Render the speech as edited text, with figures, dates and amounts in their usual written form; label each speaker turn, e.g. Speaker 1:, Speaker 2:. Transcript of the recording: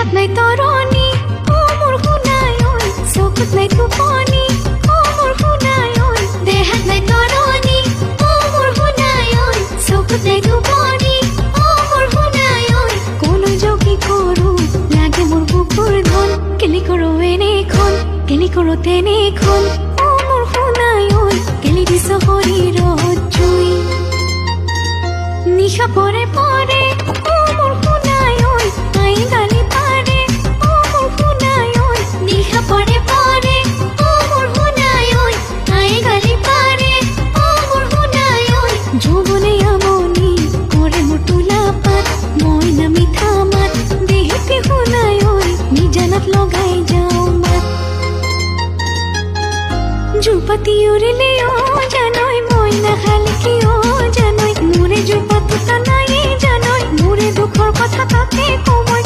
Speaker 1: দেহাত নাই তৰণি ও মোৰ শুনাই ঐ চকুত নাই টোপনি ও মোৰ শুনাই ঐ দেহাত নাই তৰণি ও মোৰ শুনাই ঐ চকুত নাই টোপনি ও মোৰ শুনাই ঐ কোলৈ যাওঁ কি কৰোঁ লাগে মোৰ বুকুৰ ধন কেলি কৰোঁ এনেখন কেলি কৰোঁ তেনেখন ও মোৰ শুনাই ঐ কেলি দিছ শৰীৰত জুই নিশা পৰে পৰে ও মোৰ শুনাই ঐ আই গালি পাৰে ও মোৰ শুনাই ঐ নিশা পৰে পৰে ও মোৰ শুনাই ঐ আই গালি পাৰে ও মোৰ শুনাই ঐ যৌৱনে আমনি কৰে মোৰ তোলা পাত মই না মিঠা মাত দেহতে শুনাই ঐ নিজানত লগাই যাওঁ মাত জুপাতি উৰিলে ও জানৈ মই নাখালে কিয় জানৈ মোৰে জুপাত নাই জানৈ মোৰে দুখৰ কথা তাকে কমৈ